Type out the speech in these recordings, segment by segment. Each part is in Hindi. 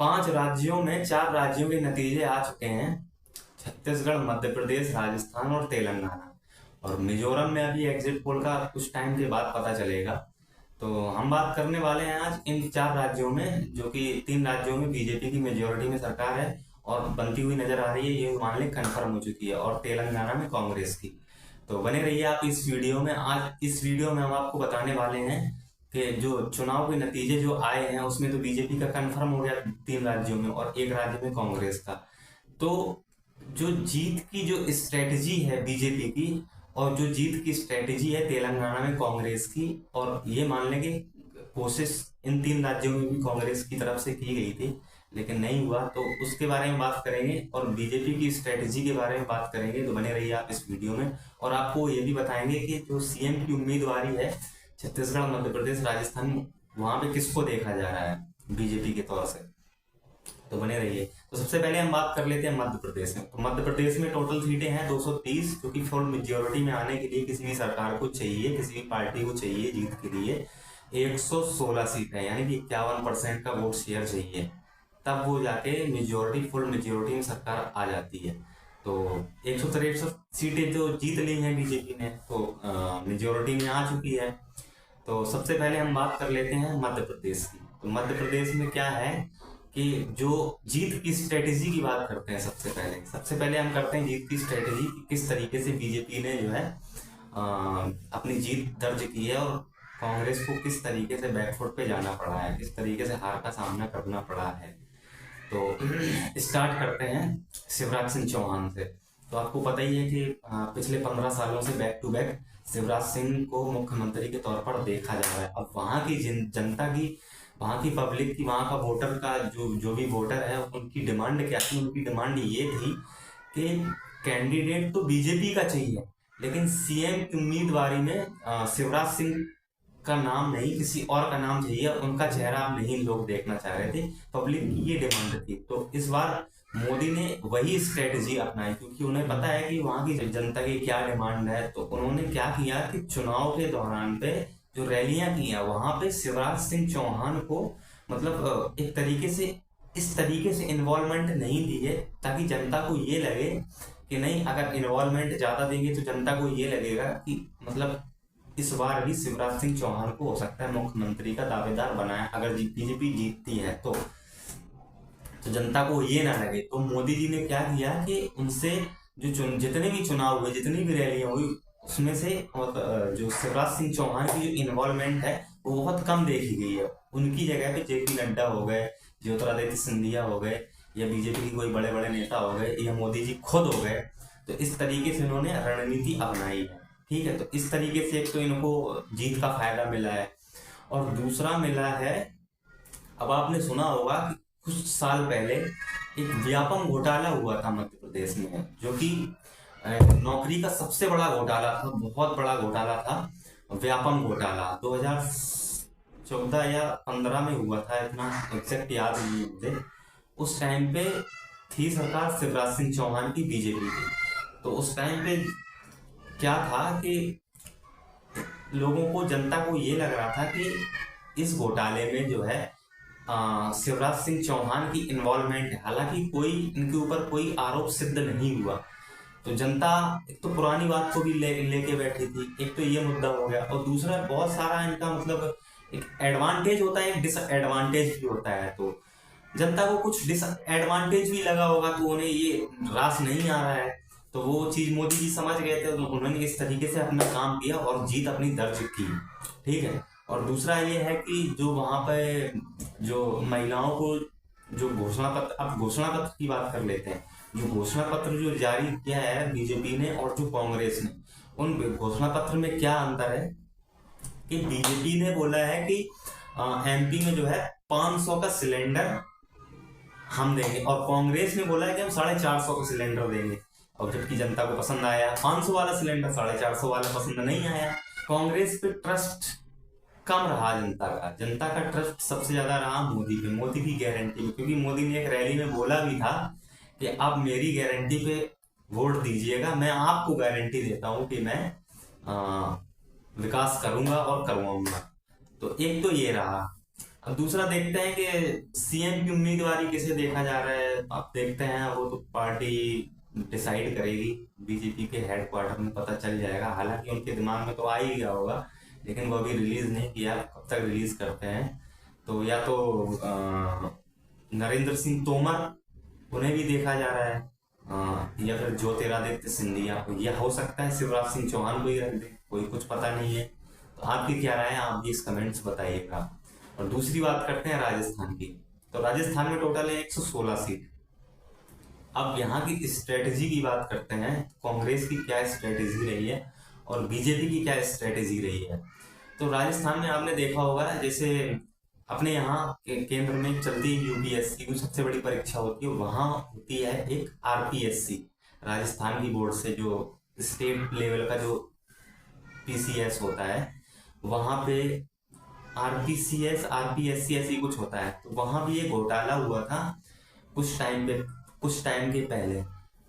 5 राज्यों में 4 राज्यों के नतीजे आ चुके हैं। छत्तीसगढ़, मध्य प्रदेश, राजस्थान और तेलंगाना। और मिजोरम में अभी एग्जिट पोल का कुछ टाइम के बाद पता चलेगा। तो हम बात करने वाले हैं आज इन 4 राज्यों में, जो कि 3 राज्यों में बीजेपी की मेजोरिटी में सरकार है और बनती हुई नजर आ रही है, ये मान लें कन्फर्म हो चुकी है, और तेलंगाना में कांग्रेस की। तो बने रहिए आप इस वीडियो में। आज इस वीडियो में हम आपको बताने वाले हैं कि जो चुनाव के नतीजे जो आए हैं उसमें तो बीजेपी का कंफर्म हो गया 3 राज्यों में और एक राज्य में कांग्रेस का। तो जो जीत की जो स्ट्रेटजी है बीजेपी की, और जो जीत की स्ट्रेटजी है तेलंगाना में कांग्रेस की, और ये मान लेंगे कोशिश इन 3 राज्यों में भी कांग्रेस की तरफ से की गई थी लेकिन नहीं हुआ, तो उसके बारे में बात करेंगे और बीजेपी की स्ट्रेटजी के बारे में बात करेंगे। तो बने रहिए आप इस वीडियो में। और आपको ये भी बताएंगे कि जो सीएम की उम्मीदवारी है छत्तीसगढ़, मध्य प्रदेश, राजस्थान, वहां पे किसको देखा जा रहा है बीजेपी के तौर से। तो बने रहिए। तो सबसे पहले हम बात कर लेते हैं मध्य प्रदेश में। तो मध्य प्रदेश में टोटल सीटें हैं 230, जो कि फुल मेजोरिटी में आने के लिए किसी भी सरकार को चाहिए, किसी भी पार्टी को चाहिए जीत के लिए 116 सीटें, यानी कि 51% का वोट शेयर चाहिए, तब वो जाके मेजोरिटी, फुल मेजोरिटी में सरकार आ जाती है। तो 163 सीटें जो जीत ली हैं बीजेपी ने, तो मेजोरिटी में आ चुकी है। तो सबसे पहले हम बात कर लेते हैं मध्य प्रदेश की। तो मध्य प्रदेश में क्या है कि जो जीत की स्ट्रेटेजी की बात करते हैं, सबसे पहले हम करते हैं जीत की स्ट्रेटेजी, किस तरीके से बीजेपी ने जो है अपनी जीत दर्ज की है, और कांग्रेस को किस तरीके से बैकफुट पे जाना पड़ा है, किस तरीके से हार का सामना करना पड़ा है। तो स्टार्ट करते हैं शिवराज सिंह चौहान से। तो आपको पता ही है कि पिछले 15 सालों से back to back Shivraj Singh को मुख्यमंत्री के तौर पर देखा जा रहा है। अब वहां की जनता की, वहां की पब्लिक की, वहां का वोटर का, जो जो भी वोटर है, उनकी डिमांड क्या थी? उनकी डिमांड ये थी कि कैंडिडेट तो बीजेपी का चाहिए, लेकिन सीएम की उम्मीदवारी में शिवराज सिंह का नाम नहीं, किसी और का नाम चाहिए, उनका चेहरा अब नहीं लोग देखना चाह रहे थे। पब्लिक की ये डिमांड थी। तो इस बार मोदी ने वही स्ट्रेटजी अपनाई, क्योंकि उन्हें पता है कि वहां की जनता की क्या डिमांड है। तो उन्होंने क्या किया कि चुनाव के दौरान पे जो रैलियां की हैं, वहां पे शिवराज सिंह चौहान को मतलब एक तरीके से, इस तरीके से इन्वॉल्वमेंट नहीं दी है, ताकि जनता को ये लगे कि नहीं, अगर इन्वॉल्वमेंट ज्यादा देंगे तो जनता को ये लगेगा कि मतलब इस बार भी शिवराज सिंह चौहान को हो सकता है मुख्यमंत्री का दावेदार बनाया, अगर बीजेपी जीतती है तो जनता को ये ना लगे। तो मोदी जी ने क्या किया कि उनसे जितने भी चुनाव हुए, जितनी भी रैलियां हुई, उसमें से जो शिवराज सिंह चौहान की जो इन्वॉल्वमेंट है वो बहुत कम देखी गई है। उनकी जगह पे जेपी नड्डा हो गए, ज्योतिरादित्य सिंधिया हो गए, या बीजेपी की कोई बड़े बड़े नेता हो गए, या मोदी जी खुद हो गए। तो इस तरीके से इन्होंने रणनीति अपनाई है। ठीक है, तो इस तरीके से एक तो इनको जीत का फायदा मिला है, और दूसरा मिला है, अब आपने सुना होगा कि कुछ साल पहले एक व्यापम घोटाला हुआ था मध्य प्रदेश में, जो कि नौकरी का सबसे बड़ा घोटाला था, बहुत बड़ा घोटाला था। व्यापम घोटाला 2014 या 15 में हुआ था, इतना एग्जैक्ट याद नहीं है मुझे। उस टाइम पे थी सरकार शिवराज सिंह चौहान की, बीजेपी की। तो उस टाइम पे क्या था कि लोगों को, जनता को ये लग रहा था कि इस घोटाले में जो है शिवराज सिंह चौहान की इन्वॉल्वमेंट है, हालांकि कोई इनके ऊपर कोई आरोप सिद्ध नहीं हुआ। तो जनता एक तो पुरानी बात को भी लेके बैठी थी, एक तो ये मुद्दा हो गया, और दूसरा बहुत सारा इनका मतलब एक एडवांटेज होता है, एक डिसएडवांटेज भी होता है। तो जनता को कुछ डिसएडवांटेज भी लगा होगा, तो उन्हें ये रास नहीं आ रहा है। तो वो चीज मोदी जी समझ गए थे, तो उन्होंने इस तरीके से अपना काम किया और जीत अपनी दर्ज की। ठीक है, और दूसरा ये है कि जो वहां पे जो महिलाओं को जो घोषणा पत्र, अब घोषणा पत्र की बात कर लेते हैं। जो घोषणा पत्र जो जारी किया है बीजेपी ने और जो कांग्रेस ने, उन घोषणा पत्र में क्या अंतर है कि बीजेपी ने बोला है कि एमपी में जो है 500 का सिलेंडर हम देंगे, और कांग्रेस ने बोला है कि हम 450 का सिलेंडर देंगे। और जबकि जनता को पसंद आया 500 वाला सिलेंडर, 450 वाला पसंद नहीं आया। कांग्रेस पे ट्रस्ट कम रहा जनता का, जनता का ट्रस्ट सबसे ज्यादा रहा मोदी पे, मोदी की गारंटी में। क्योंकि मोदी ने एक रैली में बोला भी था कि आप मेरी गारंटी पे वोट दीजिएगा, मैं आपको गारंटी देता हूं कि मैं विकास करूंगा और करवाऊंगा। तो एक तो ये रहा। अब दूसरा देखते हैं कि सीएम की उम्मीदवारी किसे देखा जा रहा है। अब देखते हैं, वो तो पार्टी डिसाइड करेगी, बीजेपी के हेडक्वार्टर में पता चल जाएगा। हालांकि उनके दिमाग में तो आ ही गया होगा, लेकिन वो अभी रिलीज नहीं किया, कब तक रिलीज करते हैं। तो या तो नरेंद्र सिंह तोमर, उन्हें भी देखा जा रहा है, या फिर ज्योतिरादित्य सिंधिया को, यह हो सकता है शिवराज सिंह चौहान को ही रख दे, कोई कुछ पता नहीं है। तो आपकी क्या राय है, आप भी इस कमेंट्स बताइएगा। और दूसरी बात करते हैं राजस्थान की। तो राजस्थान में टोटल है 116 सीट। अब यहाँ की स्ट्रेटेजी की बात करते हैं, कांग्रेस की क्या स्ट्रेटेजी रही है और बीजेपी की क्या स्ट्रेटेजी रही है। तो राजस्थान में आपने देखा होगा ना, जैसे अपने यहाँ केंद्र में चलती यूपीएससी की सबसे बड़ी परीक्षा होती है, वहां होती है एक आरपीएससी, राजस्थान की बोर्ड से जो स्टेट लेवल का जो पीसीएस होता है, वहां पे आरपीसीएस आरपीएससी ऐसी कुछ होता है। तो वहां भी एक घोटाला हुआ था कुछ टाइम पे, कुछ टाइम के पहले।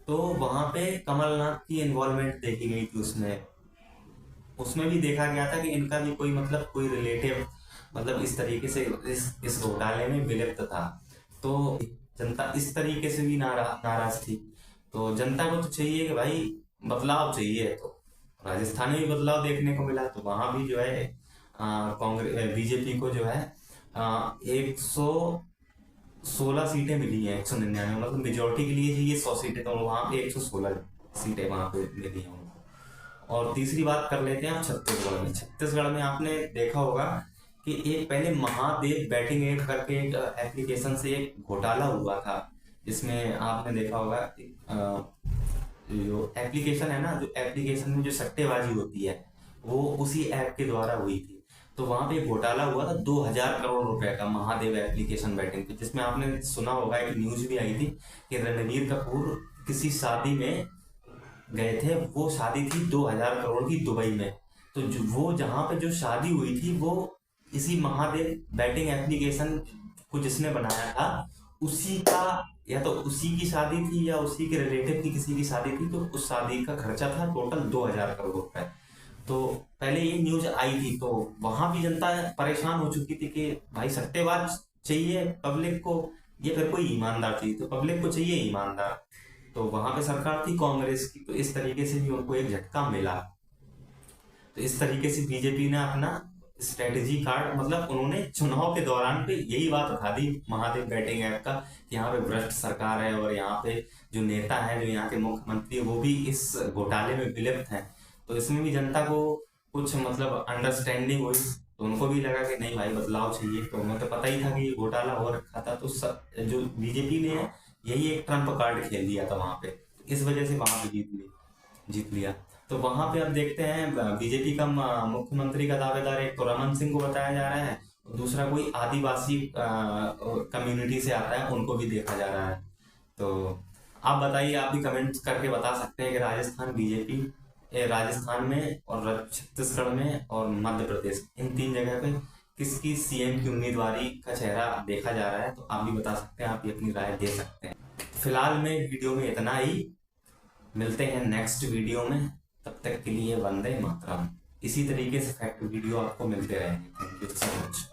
तो वहां पे कमलनाथ की इन्वॉल्वमेंट देखी गई थी उसमें। उसमें भी देखा गया था कि इनका भी कोई मतलब कोई रिलेटिव मतलब इस तरीके से इस घोटाले में विलिप्त था। तो जनता इस तरीके से भी नाराज थी। तो जनता को तो चाहिए कि भाई बदलाव चाहिए, तो राजस्थान में भी बदलाव देखने को मिला। तो वहां भी जो है कांग्रेस बीजेपी को जो है 116 सीटें मिली हैं, 199, मतलब मेजोरिटी के लिए चाहिए 100 सीटें, तो वहां पे 116 सीटें वहां पे मिली हैं उनको। और तीसरी बात कर लेते हैं हम छत्तीसगढ़ में। छत्तीसगढ़ में आपने देखा होगा कि एक पहले महादेव बैटिंग एड करके एक एप्लीकेशन से एक घोटाला हुआ था, जिसमें आपने देखा होगा जो एप्लीकेशन है ना, जो एप्लीकेशन में जो सट्टेबाजी होती है वो उसी ऐप के द्वारा हुई थी। तो वहां पे एक घोटाला हुआ था 2000 करोड़ रुपए का, महादेव एप्लीकेशन बैटिंग पे, जिसमें आपने सुना होगा, एक न्यूज भी आई थी कि रणबीर कपूर किसी शादी में गए थे। वो शादी थी 2000 करोड़ की दुबई में। तो वो जहां पे जो शादी हुई थी वो इसी महादेव बैटिंग एप्लीकेशन को जिसने बनाया था उसी का, या तो उसी की शादी थी या उसी के रिलेटिव की किसी की शादी थी। तो उस शादी का खर्चा था टोटल 2000 करोड़ रुपए। तो पहले ये न्यूज आई थी, तो वहां भी जनता परेशान हो चुकी थी कि भाई सट्टेबाज चाहिए पब्लिक को, ये फिर कोई ईमानदार चाहिए, तो पब्लिक को चाहिए ईमानदार। तो वहां पे सरकार थी कांग्रेस की, तो इस तरीके से भी उनको एक झटका मिला। तो इस तरीके से बीजेपी ने अपना स्ट्रेटेजी कार्ड, मतलब उन्होंने चुनाव के दौरान पे यही बात उठा दी महादेव बैटिंग ऐप का, कि यहाँ पे भ्रष्ट सरकार है और यहाँ पे जो नेता है, जो यहाँ के मुख्यमंत्री, वो भी इस घोटाले में विलिप्त हैं। तो इसमें भी जनता को कुछ मतलब अंडरस्टैंडिंग हुई, तो उनको भी लगा कि नहीं भाई बदलाव चाहिए। तो उन्हें तो पता ही था कि ये घोटाला हो रखा था। तो जो बीजेपी ने यही एक ट्रम्प कार्ड खेल दिया था वहां पे, इस वजह से वहां पे जीत लिया। तो वहां पे अब देखते हैं बीजेपी का मुख्यमंत्री का दावेदार एक तो रमन सिंह को बताया जा रहा है, और दूसरा कोई आदिवासी कम्युनिटी से आता है, उनको भी देखा जा रहा है। तो आप बताइए, आप भी कमेंट्स करके बता सकते हैं कि राजस्थान बीजेपी राजस्थान में और छत्तीसगढ़ में और मध्य प्रदेश, इन तीन जगह पे किसकी सीएम की उम्मीदवारी का चेहरा देखा जा रहा है। तो आप भी बता सकते हैं, आप भी अपनी राय दे सकते हैं। फिलहाल में वीडियो में इतना ही, मिलते हैं नेक्स्ट वीडियो में। तब तक के लिए वंदे मातरम। इसी तरीके से फैक्ट वीडियो आपको मिलते रहेंगे। Thank you so much.